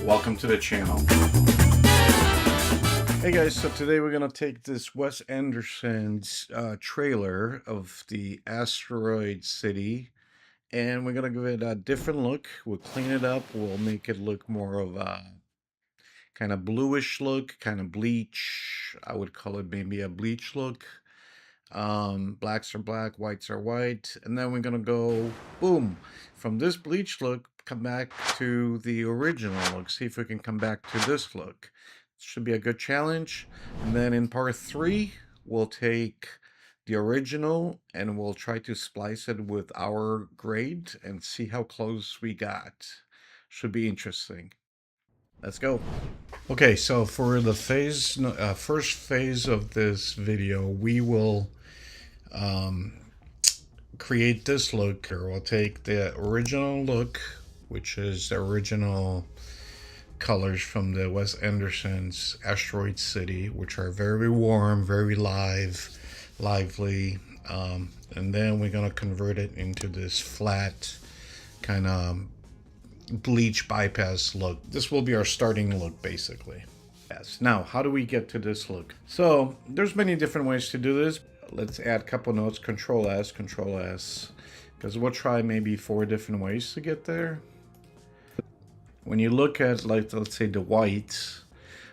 welcome to the channel. Hey guys, so today we're gonna take this Wes Anderson's trailer of the Asteroid City, and we're gonna give it a different look. We'll clean it up, we'll make it look more of a kind of bluish look, kind of bleach. I would call it maybe a bleach look. Blacks are black, whites are white, and then we're gonna go boom from this bleach look, come back to the original look, see if we can come back to this look. Should be a good challenge. And then in part 3 we'll take the original and we'll try to splice it with our grade and see how close we got. Should be interesting. Let's go. Okay, so for the first phase of this video, we will create this look. We'll take the original look, which is the original colors from the Wes Anderson's Asteroid City, which are very warm, very lively, and then we're going to convert it into this flat kind of Bleach Bypass look. This will be our starting look, basically. Yes. Now, how do we get to this look? So there's many different ways to do this. Let's add a couple notes. Control S, because we'll try maybe 4 different ways to get there. When you look at, like, let's say the white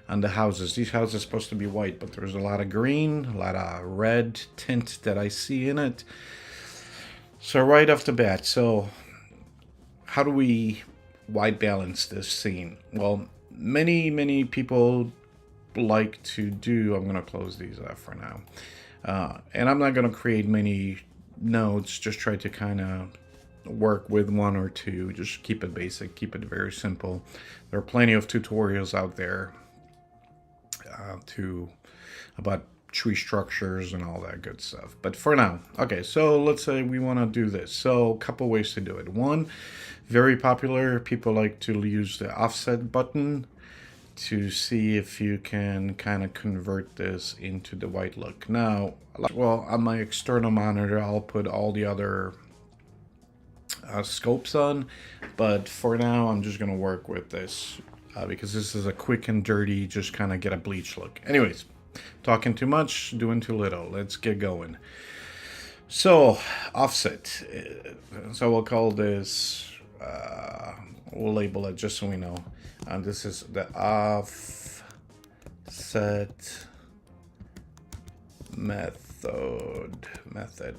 on the houses, these houses are supposed to be white, but there's a lot of green, a lot of red tint that I see in it. So right off the bat, so how do we white balance this scene? Well, many people like to do, I'm going to close these off for now. And I'm not going to create many nodes, just try to kind of work with 1 or 2, just keep it basic, keep it very simple. There are plenty of tutorials out there about tree structures and all that good stuff. But for now, okay, so let's say we want to do this. So a couple ways to do it. One, very popular, people like to use the offset button to see if you can kind of convert this into the white look. Now, well, on my external monitor, I'll put all the other scopes on, but for now, I'm just going to work with this because this is a quick and dirty, just kind of get a bleach look. Anyways, talking too much, doing too little. Let's get going. So, offset. So we'll call this, we'll label it just so we know. This is the offset method.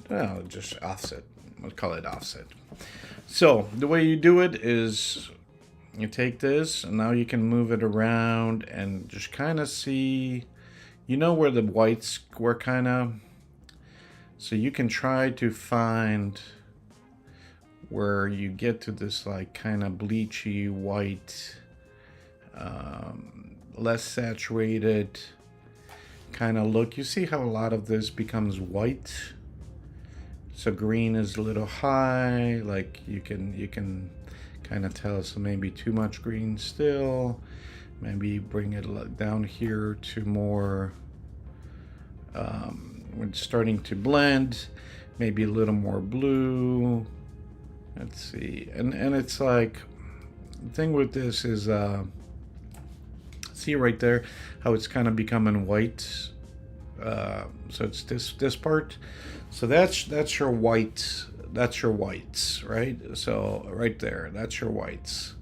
Oh, just offset. We'll call it offset. So the way you do it is you take this and now you can move it around and just kind of see, you know, where the whites were kind of, so you can try to find where you get to this like kind of bleachy white, less saturated kind of look. You see how a lot of this becomes white, so green is a little high, like you can kind of tell. So maybe too much green still, maybe bring it down here to more, we're starting to blend, maybe a little more blue. Let's see, and it's like, the thing with this is, see right there how it's kind of becoming white. So it's this part. So that's your white. That's your whites, right? So right there, that's your whites.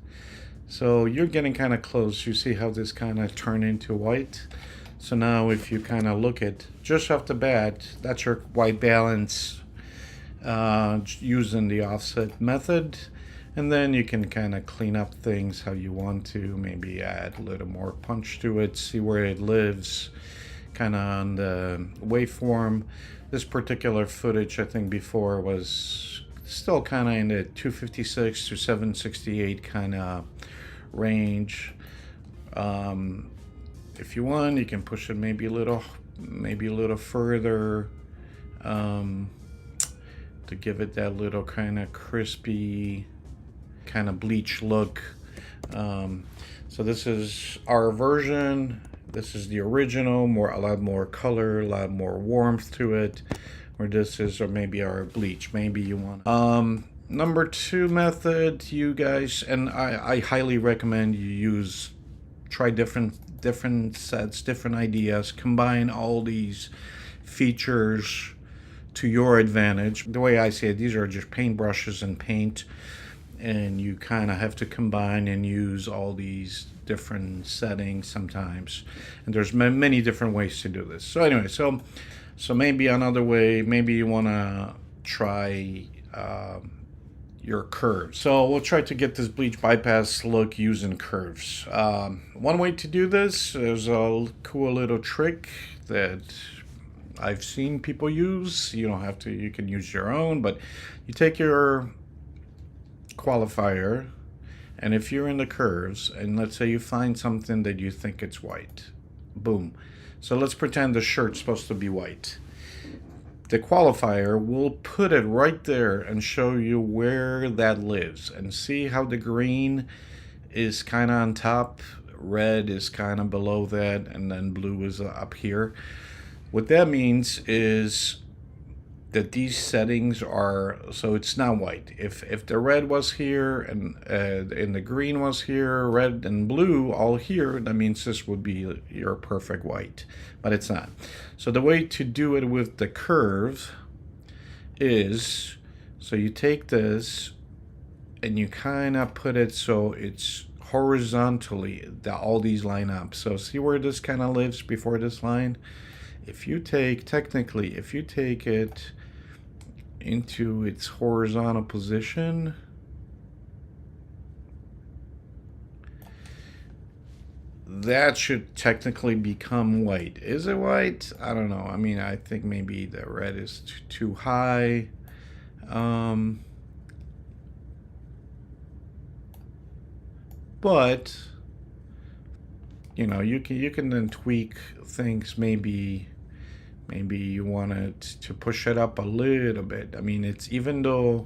So you're getting kind of close. You see how this kind of turned into white. So now if you kind of look at just off the bat, that's your white balance using the offset method. And then you can kind of clean up things how you want to, maybe add a little more punch to it, see where it lives, kind of on the waveform. This particular footage, I think before, was still kind of in the 256 to 768 kind of range. If you want, you can push it maybe a little further to give it that little kind of crispy, kind of bleach look. So this is our version. This is the original, a lot more color, a lot more warmth to it. Or this is, or maybe our bleach. Maybe you want. Number two method, you guys, and I highly recommend you try different sets, different ideas, combine all these features to your advantage. The way I see it, these are just paintbrushes and paint, and you kind of have to combine and use all these different settings sometimes, and there's many different ways to do this. So anyway, so maybe another way, maybe you want to try your curves. So we'll try to get this bleach bypass look using curves. One way to do this is a cool little trick that I've seen people use. You don't have to, you can use your own, but you take your qualifier, and if you're in the curves, and let's say you find something that you think it's white, boom. So let's pretend the shirt's supposed to be white. The qualifier will put it right there and show you where that lives, and see how the green is kind of on top, red is kind of below that, and then blue is up here. What that means is that these settings are, so it's not white. If the red was here and the green was here, red and blue all here, that means this would be your perfect white, but it's not. So the way to do it with the curve is, so you take this and you kind of put it so it's horizontally, all these line up. So see where this kind of lives before this line? If you take, technically, if you take it into its horizontal position, that should technically become white. Is it white? I don't know. I mean, I think maybe the red is too high. But you know, you can then tweak things. Maybe you want it to push it up a little bit. I mean, it's even though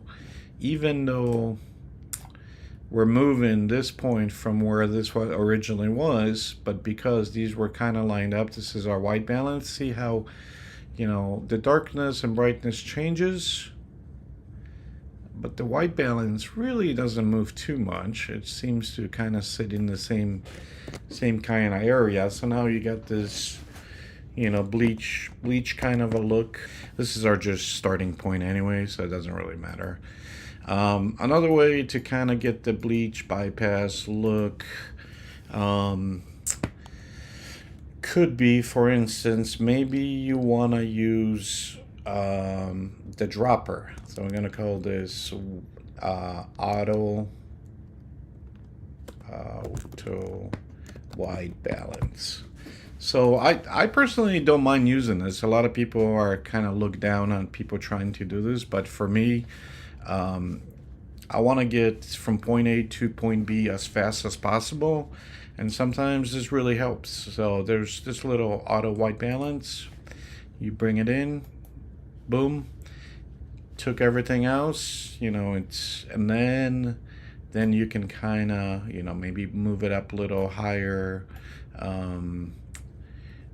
we're moving this point from where this originally was, but because these were kind of lined up, this is our white balance. See how, you know, the darkness and brightness changes, but the white balance really doesn't move too much. It seems to kind of sit in the same kind of area. So now you got this, you know, bleach kind of a look. This is our just starting point anyway, so it doesn't really matter. Another way to kind of get the bleach bypass look could be, for instance, maybe you want to use the dropper. So I'm going to call this auto white balance. So I personally don't mind using this. A lot of people are kind of looked down on people trying to do this, but for me, I want to get from point A to point B as fast as possible, and sometimes this really helps. So there's this little auto white balance. You bring it in, boom, took everything else, you know, and then you can kind of, you know, maybe move it up a little higher.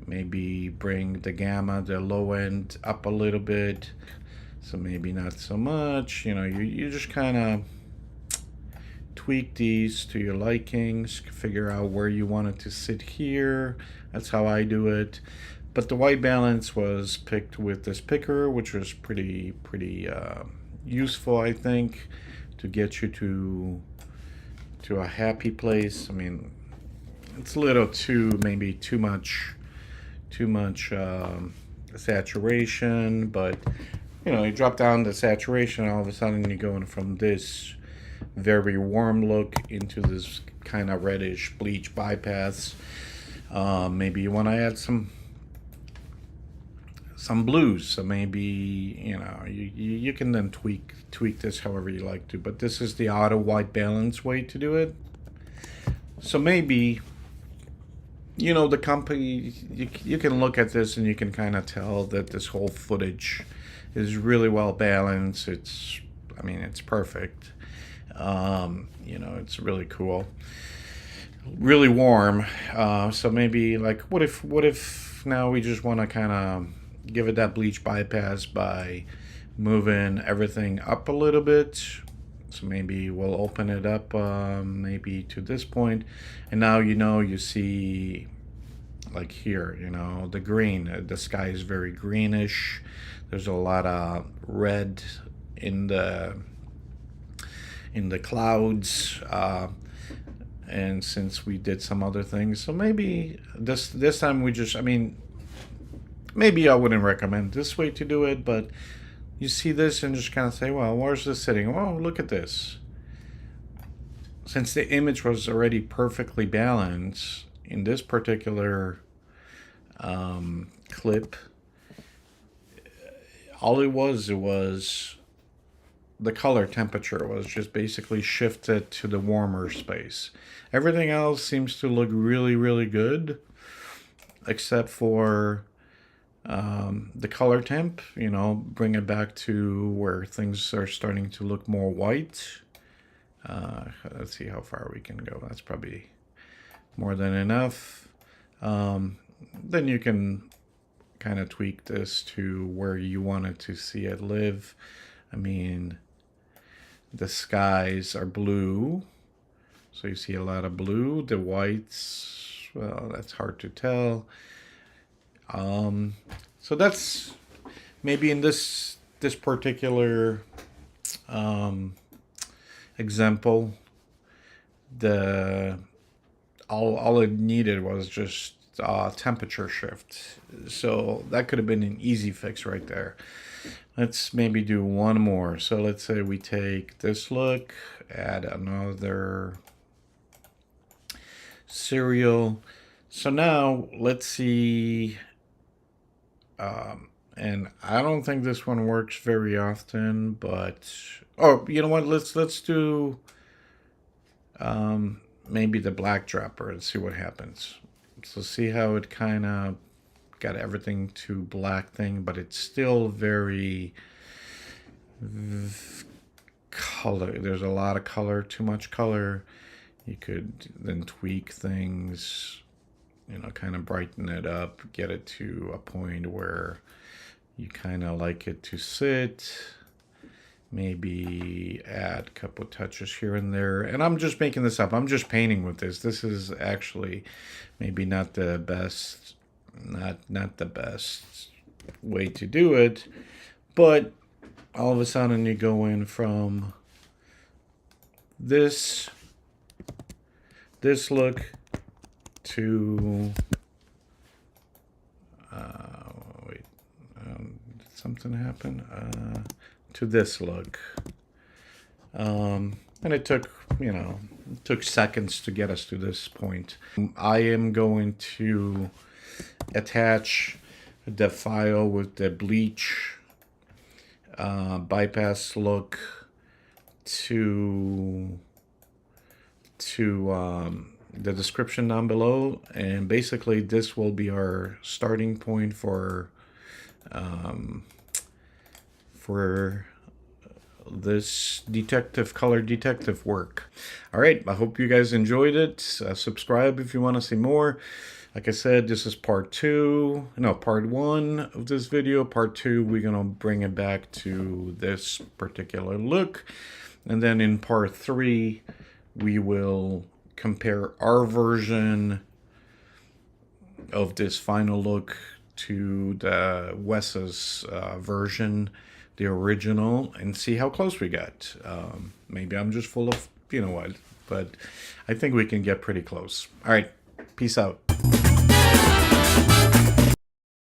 Maybe bring the gamma, the low end, up a little bit. So maybe not so much. You know, you just kind of tweak these to your likings, figure out where you want it to sit here. That's how I do it. But the white balance was picked with this picker, which was pretty useful, I think, to get you to a happy place. I mean, it's a little maybe too much saturation, but you know, you drop down the saturation, all of a sudden you're going from this very warm look into this kind of reddish bleach bypass. Maybe you want to add some blues, so maybe, you know, you can then tweak this however you like to, but this is the auto white balance way to do it. So maybe, you know, the company, you can look at this and you can kind of tell that this whole footage is really well balanced. I mean, it's perfect. You know, it's really cool, really warm. So maybe like, what if now we just want to kind of give it that bleach bypass by moving everything up a little bit, So maybe we'll open it up maybe to this point, and now you see like here, the green. The sky is very greenish. There's a lot of red in the clouds, and since we did some other things, so maybe this time we just, I mean, maybe I wouldn't recommend this way to do it, but you see this and just kind of say, well, where's this sitting? Oh, look at this. Since the image was already perfectly balanced in this particular clip, all it was the color temperature was just basically shifted to the warmer space. Everything else seems to look really, really good, except for the color temp. Bring it back to where things are starting to look more white. Let's see how far we can go. That's probably more than enough. Then you can kind of tweak this to where you wanted to see it live. I mean, the skies are blue, so you see a lot of blue. The whites, well, that's hard to tell. So that's maybe in this particular example, all it needed was just temperature shift. So that could have been an easy fix right there. Let's maybe do one more. So let's say we take this look, add another serial. So now let's see, and I don't think this one works very often, but oh, you know what? Let's do maybe the black dropper and see what happens. So see how it kind of got everything to black thing, but it's still very color. There's a lot of color, too much color. You could then tweak things, kind of brighten it up, get it to a point where you kind of like it to sit. Maybe add a couple touches here and there. And I'm just making this up. I'm just painting with this. This is actually maybe not the best, not the best way to do it. But all of a sudden you go in from this look to wait, did something happen? To this look, and it took seconds to get us to this point. I am going to attach the file with the Bleach Bypass look to the description down below, and basically this will be our starting point for this color detective work. All right, I hope you guys enjoyed it. Subscribe if you want to see more. Like I said, this is part 1 of this video. Part 2, we're gonna bring it back to this particular look, and then in part 3 we will compare our version of this final look to the Wes's version, the original, and see how close we got. Maybe I'm just full of, but I think we can get pretty close. All right, peace out.